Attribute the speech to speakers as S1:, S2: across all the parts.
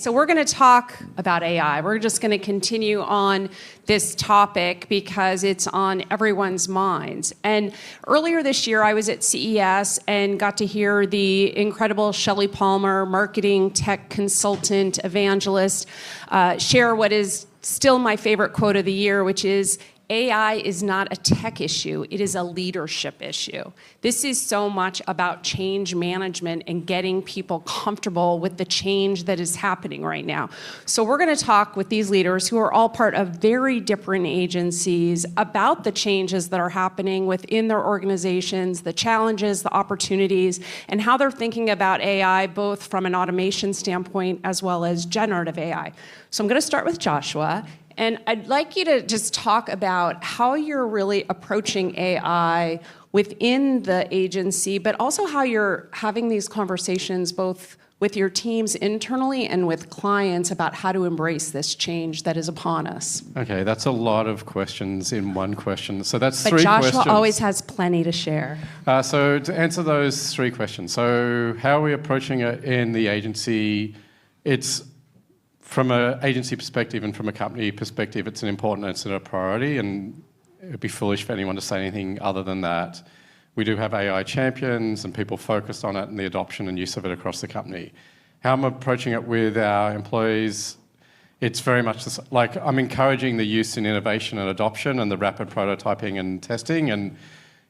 S1: So we're going to talk about AI. We're just going to continue on this topic because it's on everyone's minds. And earlier this year, I was at CES and got to hear the incredible Shelley Palmer, marketing tech consultant, evangelist, share what is still my favorite quote of the year, which is, AI is not a tech issue, it is a leadership issue. This is so much about change management and getting people comfortable with the change that is happening right now. So we're going to talk with these leaders who are all part of very different agencies about the changes that are happening within their organizations, the challenges, the opportunities, and how they're thinking about AI, both from an automation standpoint as well as generative AI. So I'm going to start with Joshua. And I'd like you to just talk about how you're really approaching AI within the agency, but also how you're having these conversations both with your teams internally and with clients about how to embrace this change that is upon us.
S2: Okay, that's a lot of questions in one question. So that's three questions.
S1: But Joshua always has plenty to share.
S2: So to answer those three questions, so how are we approaching it in the agency? It's from an agency perspective and from a company perspective, it's an important and it's a priority, and it would be foolish for anyone to say anything other than that. We do have AI champions and people focused on it and the adoption and use of it across the company. How I'm approaching it with our employees, it's very much like I'm encouraging the use in innovation and adoption and the rapid prototyping and testing. And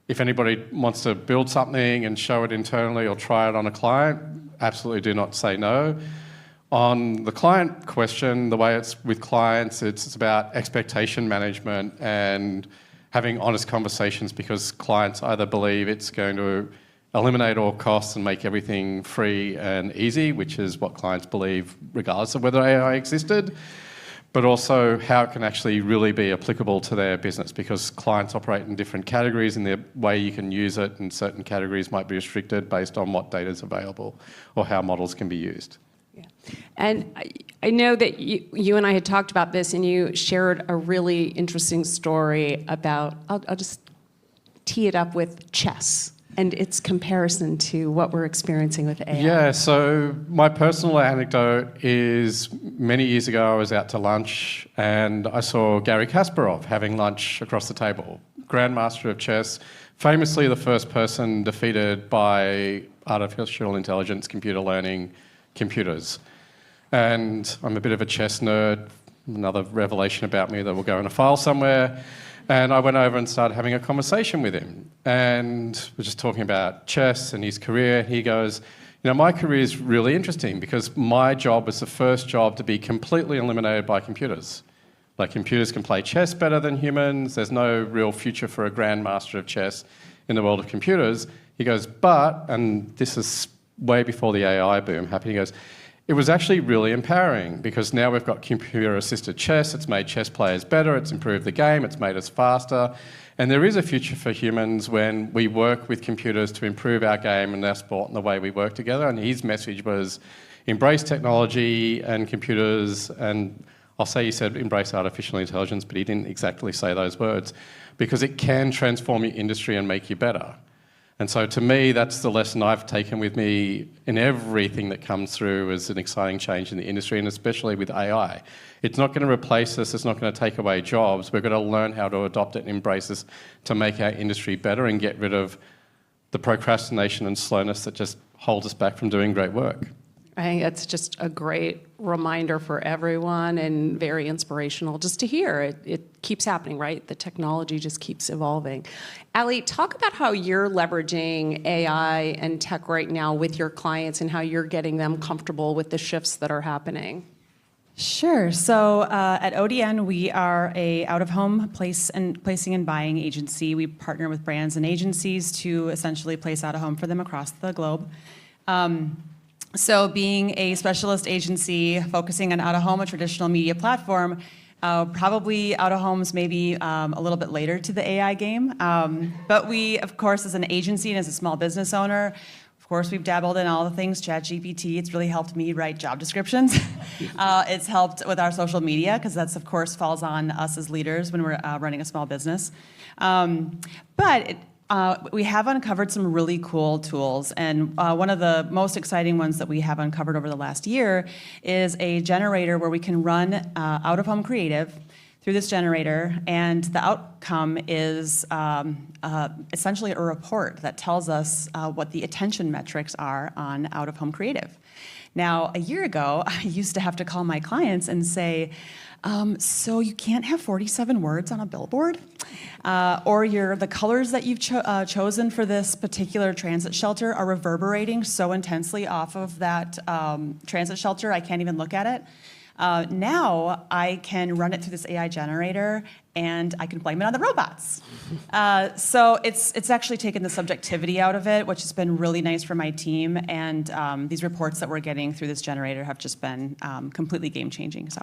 S2: if anybody wants to build something and show it internally or try it on a client, absolutely do not say no. On the client question, the way it's with clients, it's about expectation management and having honest conversations, because clients either believe it's going to eliminate all costs and make everything free and easy, which is what clients believe regardless of whether AI existed, but also how it can actually really be applicable to their business, because clients operate in different categories and the way you can use it in certain categories might be restricted based on what data is available or how models can be used.
S1: Yeah. And I know that you and I had talked about this, and you shared a really interesting story about, I'll just tee it up with chess and its comparison to what we're experiencing with AI.
S2: Yeah, so my personal anecdote is many years ago I was out to lunch and I saw Garry Kasparov having lunch across the table, Grandmaster of chess, famously the first person defeated by artificial intelligence, computer learning, computers. And I'm a bit of a chess nerd, another revelation about me that will go in a file somewhere. And I went over and started having a conversation with him. And we're just talking about chess and his career. He goes, my career is really interesting because my job was the first job to be completely eliminated by computers. Like, computers can play chess better than humans. There's no real future for a grandmaster of chess in the world of computers. He goes, but, and this is way before the AI boom happened, he goes, it was actually really empowering because now we've got computer-assisted chess. It's made chess players better. It's improved the game. It's made us faster. And there is a future for humans when we work with computers to improve our game and our sport and the way we work together. And his message was embrace technology and computers. And I'll say he said embrace artificial intelligence, but he didn't exactly say those words, because it can transform your industry and make you better. And so to me, that's the lesson I've taken with me in everything that comes through as an exciting change in the industry, and especially with AI. It's not going to replace us, it's not going to take away jobs. We're going to learn how to adopt it and embrace this to make our industry better and get rid of the procrastination and slowness that just holds us back from doing great work.
S1: I think that's just a great reminder for everyone and very inspirational just to hear. It keeps happening, right? The technology just keeps evolving. Ali, talk about how you're leveraging AI and tech right now with your clients and how you're getting them comfortable with the shifts that are happening.
S3: Sure. So at ODN, we are a out-of-home placing and buying agency. We partner with brands and agencies to essentially place out-of-home for them across the globe. So being a specialist agency focusing on out-of-home, a traditional media platform, probably out-of-home's maybe a little bit later to the AI game. But we, of course, as an agency and as a small business owner, of course, we've dabbled in all the things, ChatGPT. It's really helped me write job descriptions. It's helped with our social media, because that's, of course, falls on us as leaders when we're running a small business. But We have uncovered some really cool tools, and one of the most exciting ones that we have uncovered over the last year is a generator where we can run out-of-home creative through this generator, and the outcome is essentially a report that tells us what the attention metrics are on out-of-home creative. Now, a year ago, I used to have to call my clients and say, so you can't have 47 words on a billboard? Or the colors that you've chosen for this particular transit shelter are reverberating so intensely off of that transit shelter, I can't even look at it. Now I can run it through this AI generator, and I can blame it on the robots. So it's actually taken the subjectivity out of it, which has been really nice for my team. And these reports that we're getting through this generator have just been completely game-changing. So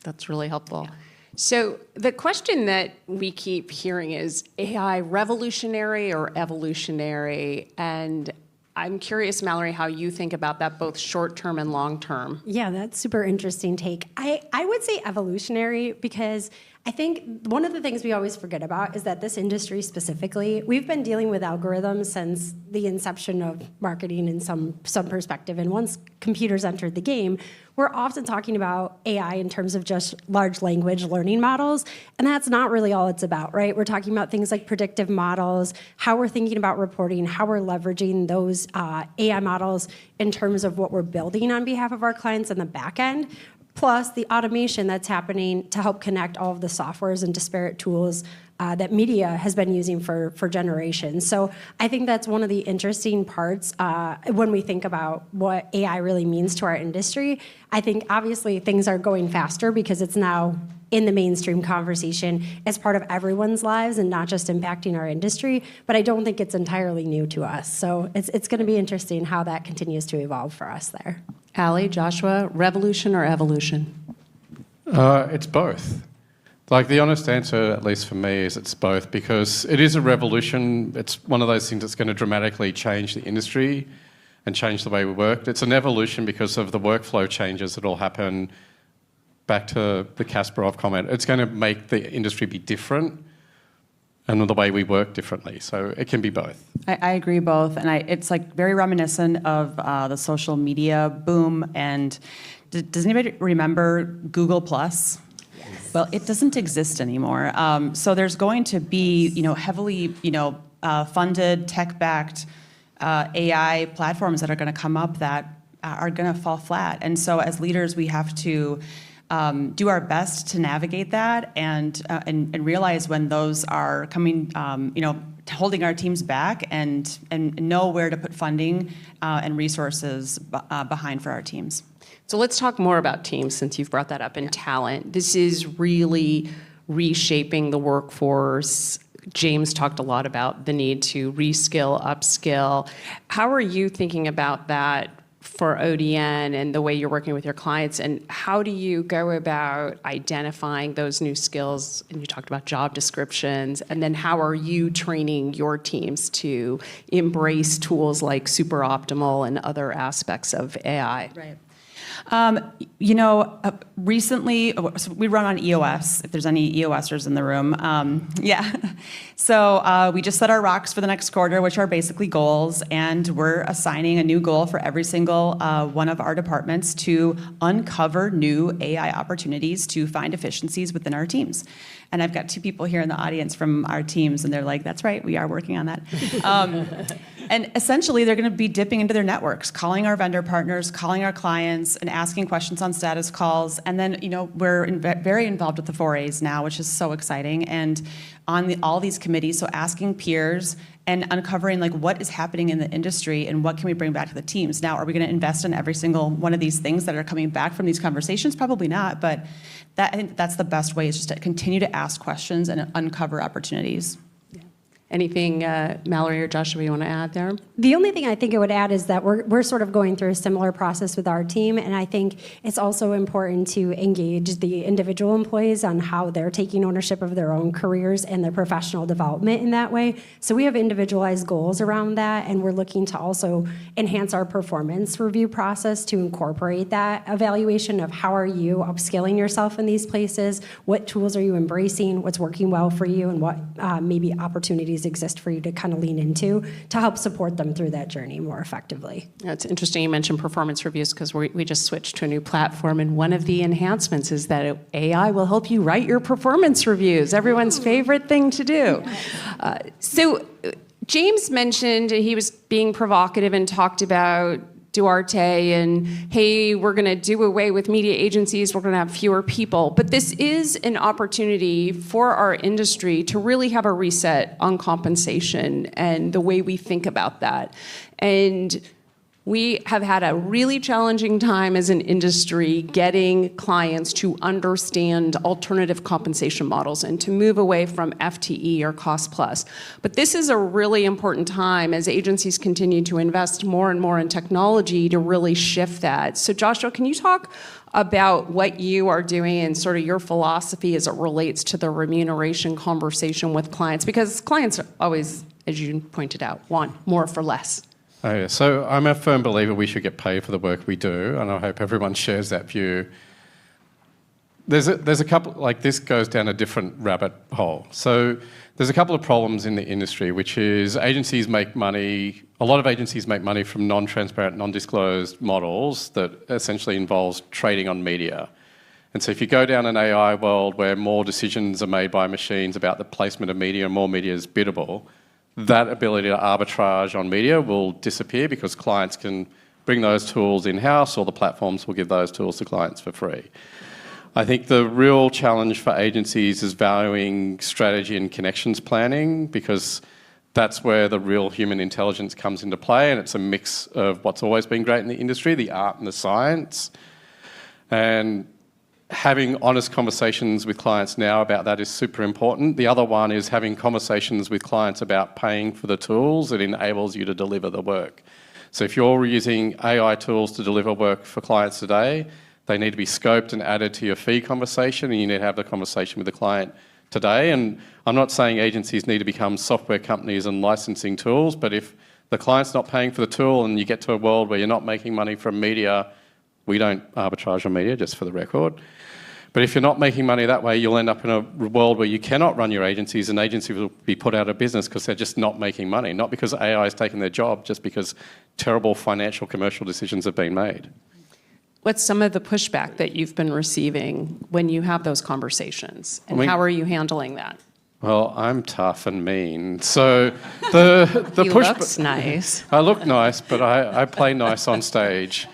S4: that's really helpful.
S3: Yeah.
S1: So the question that we keep hearing is AI revolutionary or evolutionary? And I'm curious, Malorie, how you think about that, both short-term and long-term.
S5: Yeah, that's super interesting take. I would say evolutionary because I think one of the things we always forget about is that this industry specifically, we've been dealing with algorithms since the inception of marketing in some perspective. And once computers entered the game, we're often talking about AI in terms of just large language learning models. And that's not really all it's about, right? We're talking about things like predictive models, how we're thinking about reporting, how we're leveraging those AI models in terms of what we're building on behalf of our clients in the back end, plus the automation that's happening to help connect all of the softwares and disparate tools that media has been using for generations. So I think that's one of the interesting parts when we think about what AI really means to our industry. I think obviously things are going faster because it's now in the mainstream conversation as part of everyone's lives and not just impacting our industry, but I don't think it's entirely new to us. So it's going to be interesting how that continues to evolve for us there.
S1: Allie, Joshua, revolution or evolution?
S2: It's both. Like the honest answer, at least for me, is it's both, because it is a revolution. It's one of those things that's going to dramatically change the industry and change the way we work. It's an evolution because of the workflow changes that will happen. Back to the Kasparov comment, it's going to make the industry be different and the way we work differently. So it can be both.
S3: I agree both, and it's like very reminiscent of the social media boom. And does anybody remember Google Plus? Yes. Well, it doesn't exist anymore. So there's going to be, heavily, funded, tech-backed AI platforms that are going to come up that are going to fall flat. And so as leaders, we have to do our best to navigate that and realize when those are coming, holding our teams back and know where to put funding and resources behind for our teams.
S1: So let's talk more about teams since you've brought that up in talent. This is really reshaping the workforce. James talked a lot about the need to reskill, upskill. How are you thinking about that for ODN and the way you're working with your clients, and how do you go about identifying those new skills? And you talked about job descriptions, and then how are you training your teams to embrace tools like Super Optimal and other aspects of AI?
S3: Right. Recently, so we run on EOS, if there's any EOSers in the room. So we just set our rocks for the next quarter, which are basically goals, and we're assigning a new goal for every single one of our departments to uncover new AI opportunities to find efficiencies within our teams. And I've got two people here in the audience from our teams, and they're like, that's right, we are working on that. And essentially, they're going to be dipping into their networks, calling our vendor partners, calling our clients, and asking questions on status calls. And then, we're very involved with the 4As now, which is so exciting. And on all these committees, so asking peers and uncovering what is happening in the industry and what can we bring back to the teams. Now, are we going to invest in every single one of these things that are coming back from these conversations? Probably not, but I think that's the best way, is just to continue to ask questions and uncover opportunities.
S1: Anything, Malorie or Joshua, you want to add there?
S5: The only thing I think I would add is that we're sort of going through a similar process with our team, and I think it's also important to engage the individual employees on how they're taking ownership of their own careers and their professional development in that way. So we have individualized goals around that, and we're looking to also enhance our performance review process to incorporate that evaluation of how are you upskilling yourself in these places, what tools are you embracing, what's working well for you, and what maybe opportunities opportunities exist for you to kind of lean into to help support them through that journey more effectively.
S1: It's interesting you mentioned performance reviews because we just switched to a new platform, and one of the enhancements is that AI will help you write your performance reviews, everyone's favorite thing to do. So James mentioned he was being provocative and talked about Duarte and, hey, we're going to do away with media agencies, we're going to have fewer people. But this is an opportunity for our industry to really have a reset on compensation and the way we think about that. And we have had a really challenging time as an industry getting clients to understand alternative compensation models and to move away from FTE or cost plus. But this is a really important time as agencies continue to invest more and more in technology to really shift that. So Joshua, can you talk about what you are doing and sort of your philosophy as it relates to the remuneration conversation with clients? Because clients always, as you pointed out, want more for less.
S2: Oh, yeah. So I'm a firm believer we should get paid for the work we do, and I hope everyone shares that view. There's a couple, like this goes down a different rabbit hole. So there's a couple of problems in the industry, which is agencies make money, a lot of agencies make money from non-transparent, non-disclosed models that essentially involves trading on media. And so if you go down an AI world where more decisions are made by machines about the placement of media and more media is biddable, that ability to arbitrage on media will disappear because clients can bring those tools in-house or the platforms will give those tools to clients for free. I think the real challenge for agencies is valuing strategy and connections planning because that's where the real human intelligence comes into play, and it's a mix of what's always been great in the industry, the art and the science. And having honest conversations with clients now about that is super important. The other one is having conversations with clients about paying for the tools that enables you to deliver the work. So if you're using AI tools to deliver work for clients today, they need to be scoped and added to your fee conversation, and you need to have the conversation with the client today. And I'm not saying agencies need to become software companies and licensing tools, but if the client's not paying for the tool and you get to a world where you're not making money from media, we don't arbitrage on media, just for the record. But if you're not making money that way, you'll end up in a world where you cannot run your agencies, and agencies will be put out of business because they're just not making money. Not because AI is taking their job, just because terrible financial commercial decisions have been made.
S1: What's some of the pushback that you've been receiving when you have those conversations? And how are you handling that?
S2: Well, I'm tough and mean. So the
S1: He looks nice.
S2: I look nice, but I play nice on stage.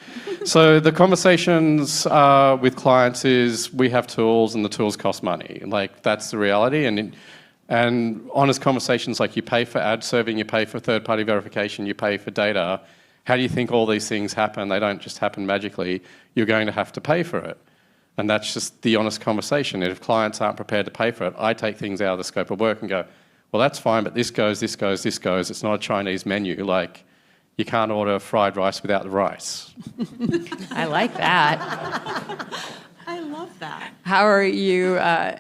S2: So the conversations with clients is we have tools and the tools cost money. Like that's the reality. And honest conversations like you pay for ad serving, you pay for third-party verification, you pay for data. How do you think all these things happen? They don't just happen magically. You're going to have to pay for it. And that's just the honest conversation. And if clients aren't prepared to pay for it, I take things out of the scope of work and go, well, that's fine, but this goes, this goes, this goes. It's not a Chinese menu. Like, you can't order fried rice without the rice.
S1: I like that.
S3: I love that.
S1: How are you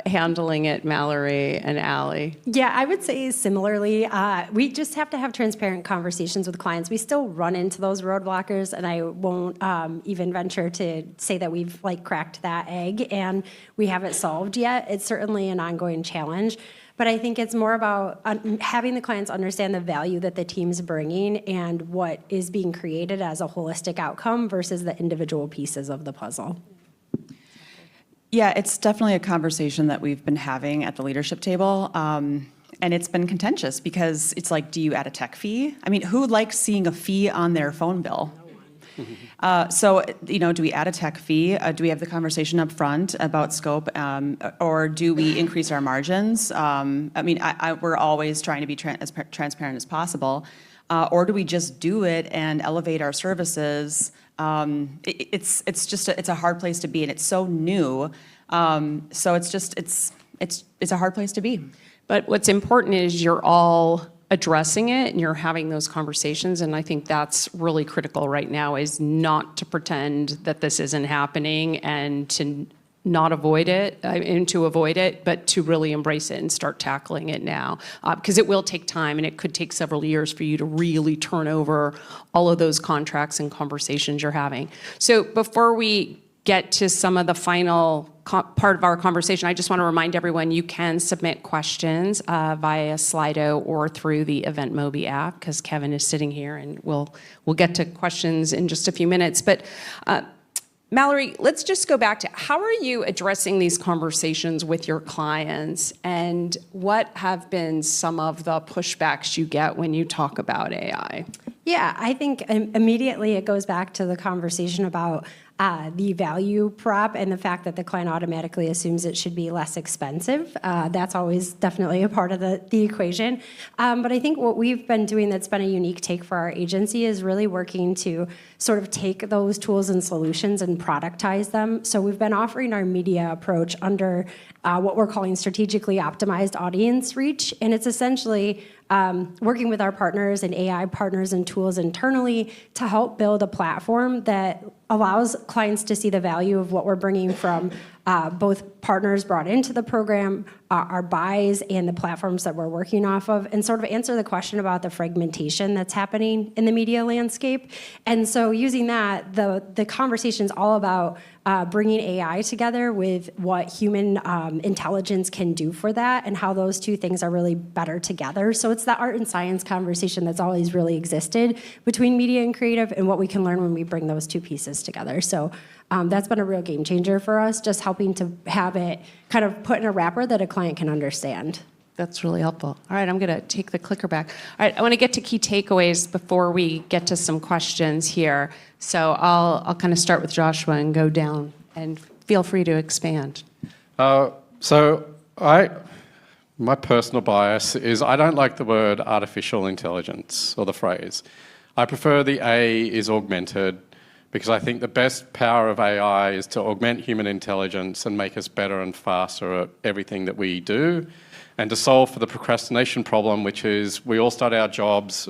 S1: handling it, Malorie and Allie?
S5: Yeah, I would say similarly. We just have to have transparent conversations with clients. We still run into those roadblockers, and I won't even venture to say that we've cracked that egg and we haven't solved yet. It's certainly an ongoing challenge. But I think it's more about having the clients understand the value that the team's bringing and what is being created as a holistic outcome versus the individual pieces of the puzzle.
S3: Yeah, it's definitely a conversation that we've been having at the leadership table. And it's been contentious because it's like, do you add a tech fee? I mean, who likes seeing a fee on their phone bill? So, do we add a tech fee? Do we have the conversation up front about scope, or do we increase our margins? We're always trying to be as transparent as possible. Or do we just do it and elevate our services? It's a hard place to be, and it's so new. So it's a hard place to be.
S1: But what's important is you're all addressing it and you're having those conversations, and I think that's really critical right now, is not to pretend that this isn't happening and to not avoid it, and to avoid it, but to really embrace it and start tackling it now. Because it will take time, and it could take several years for you to really turn over all of those contracts and conversations you're having. So before we get to some of the final part of our conversation, I just want to remind everyone you can submit questions via Slido or through the EventMobi app, because Kevin is sitting here, and we'll get to questions in just a few minutes. But Malorie, let's just go back to how are you addressing these conversations with your clients, and what have been some of the pushbacks you get when you talk about AI?
S5: Yeah, I think immediately it goes back to the conversation about the value prop and the fact that the client automatically assumes it should be less expensive. That's always definitely a part of the equation. But I think what we've been doing that's been a unique take for our agency is really working to sort of take those tools and solutions and productize them. So we've been offering our media approach under what we're calling strategically optimized audience reach. And it's essentially working with our partners and AI partners and tools internally to help build a platform that allows clients to see the value of what we're bringing from both partners brought into the program, our buys, and the platforms that we're working off of, and sort of answer the question about the fragmentation that's happening in the media landscape. And so using that, the conversation's all about bringing AI together with what human intelligence can do for that, and how those two things are really better together. So it's the art and science conversation that's always really existed between media and creative, and what we can learn when we bring those two pieces together. So that's been a real game changer for us, just helping to have it kind of put in a wrapper that a client can understand.
S1: That's really helpful. All right, I'm going to take the clicker back. All right, I want to get to key takeaways before we get to some questions here. So I'll kind of start with Joshua and go down, and feel free to expand.
S2: My personal bias is I don't like the word artificial intelligence, or the phrase. I prefer the A is augmented, because I think the best power of AI is to augment human intelligence and make us better and faster at everything that we do, and to solve for the procrastination problem, which is we all start our jobs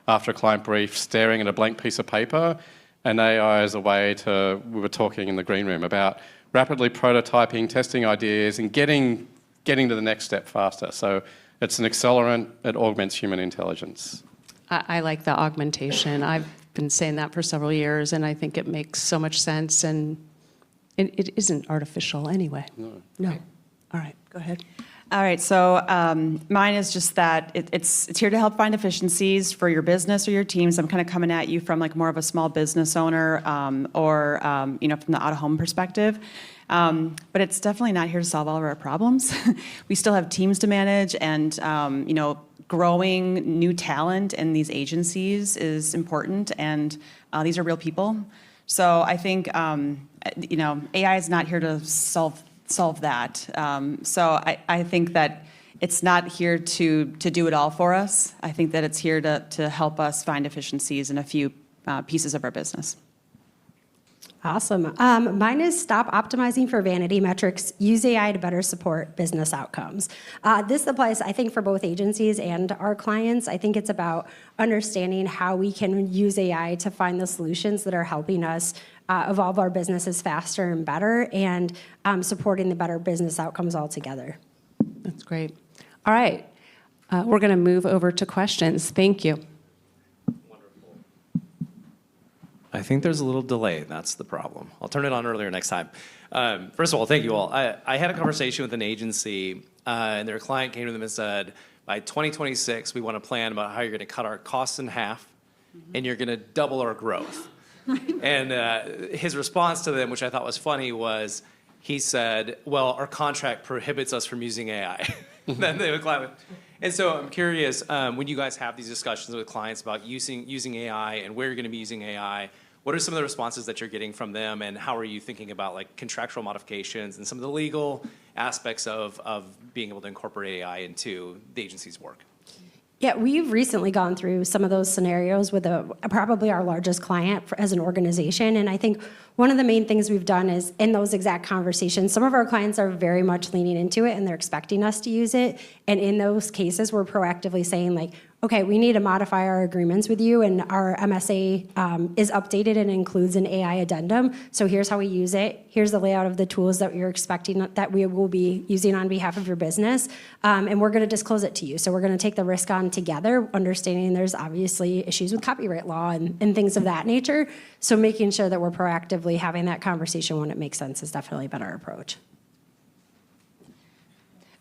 S2: after a client brief staring at a blank piece of paper, and AI is a way to, we were talking in the green room about rapidly prototyping, testing ideas, and getting to the next step faster. So it's an accelerant, it augments human intelligence.
S1: I like the augmentation. I've been saying that for several years, and I think it makes so much sense, and it isn't artificial anyway. No. All right, go ahead.
S3: All right, so mine is just that it's here to help find efficiencies for your business or your teams. I'm kind of coming at you from like more of a small business owner or from the out-of-home perspective. But it's definitely not here to solve all of our problems. We still have teams to manage, and growing new talent in these agencies is important, and these are real people. So I think AI is not here to solve that. So I think that it's not here to do it all for us. I think that it's here to help us find efficiencies in a few pieces of our business.
S5: Awesome. Mine is stop optimizing for vanity metrics, use AI to better support business outcomes. This applies, I think, for both agencies and our clients. I think it's about understanding how we can use AI to find the solutions that are helping us evolve our businesses faster and better, and supporting the better business outcomes altogether.
S1: That's great. All right, we're going to move over to questions. Thank you.
S4: I think there's a little delay. That's the problem. I'll turn it on earlier next time. First of all, thank you all. I had a conversation with an agency, and their client came to them and said, by 2026, we want to plan about how you're going to cut our costs in half, and you're going to double our growth. And his response to them, which I thought was funny, was he said, well, our contract prohibits us from using AI. Then they would clap. And so I'm curious, when you guys have these discussions with clients about using AI and where you're going to be using AI, what are some of the responses that you're getting from them, and how are you thinking about like contractual modifications and some of the legal aspects of being able to incorporate AI into the agency's work?
S5: Yeah, we've recently gone through some of those scenarios with probably our largest client as an organization. And I think one of the main things we've done is in those exact conversations, some of our clients are very much leaning into it and they're expecting us to use it. And in those cases, we're proactively saying like, okay, we need to modify our agreements with you, and our MSA is updated and includes an AI addendum. So here's how we use it. Here's the layout of the tools that you're expecting that we will be using on behalf of your business. And we're going to disclose it to you. So we're going to take the risk on together, understanding there's obviously issues with copyright law and things of that nature. So making sure that we're proactively having that conversation when it makes sense has definitely been our approach.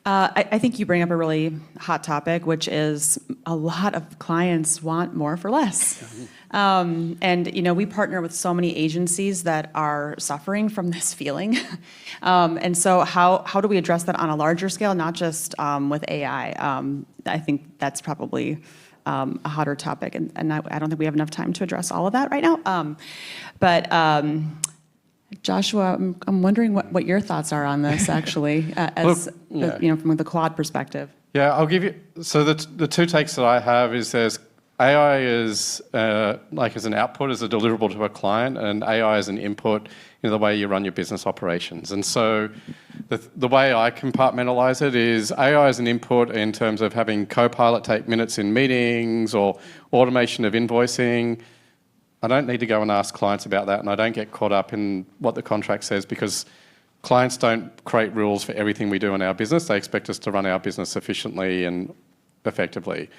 S3: I think you bring up a really hot topic, which is a lot of clients want more for less. And we partner with so many agencies that are suffering from this feeling. And so how do we address that on a larger scale, not just with AI? I think that's probably a hotter topic, and I don't think we have enough time to address all of that right now. But Joshua, I'm wondering what your thoughts are on this, actually, as from the Claude perspective.
S2: Yeah, I'll give you. So the two takes that I have is there's AI is like as an output, as a deliverable to a client, and AI is an input in the way you run your business operations. And so the way I compartmentalize it is AI is an input in terms of having Copilot take minutes in meetings or automation of invoicing. I don't need to go and ask clients about that, and I don't get caught up in what the contract says because clients don't create rules for everything we do in our business. They expect us to run our business efficiently and effectively.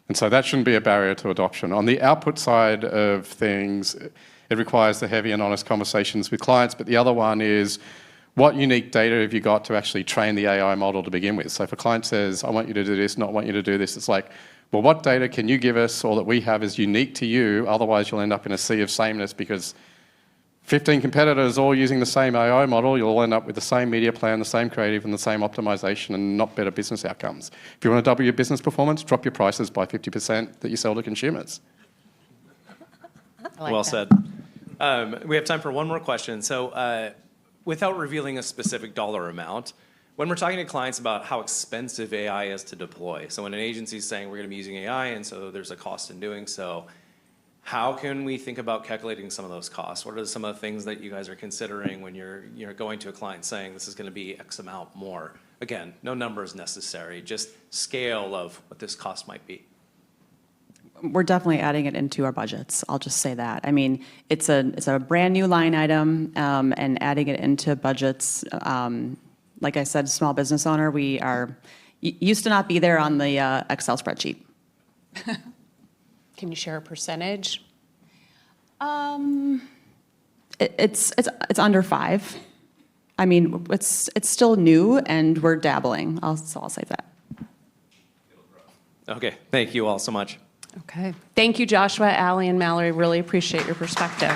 S2: And so that shouldn't be a barrier to adoption. On the output side of things, it requires the heavy and honest conversations with clients, but the other one is what unique data have you got to actually train the AI model to begin with? So if a client says, I want you to do this, not want you to do this, it's like, well, what data can you give us or that we have is unique to you? Otherwise, you'll end up in a sea of sameness because 15 competitors all using the same AI model, you'll end up with the same media plan, the same creative, and the same optimization and not better business outcomes. If you want to double your business performance, drop your prices by 50% that you sell to consumers.
S4: Well said. We have time for one more question. So without revealing a specific dollar amount, when we're talking to clients about how expensive AI is to deploy, so when an agency is saying we're going to be using AI and so there's a cost in doing so, how can we think about calculating some of those costs? What are some of the things that you guys are considering when you're going to a client saying this is going to be X amount more? Again, no numbers necessary, just scale of what this cost might be.
S3: We're definitely adding it into our budgets. I'll just say that. I mean, it's a brand new line item, and adding it into budgets. Like I said, small business owner, we are used to not be there on the Excel spreadsheet.
S1: Can you share a percentage?
S3: It's under 5. I mean, it's still new, and we're dabbling. So I'll say that.
S4: Okay, thank you all so much.
S1: Okay. Thank you, Joshua, Allie, and Malorie. Really appreciate your perspective.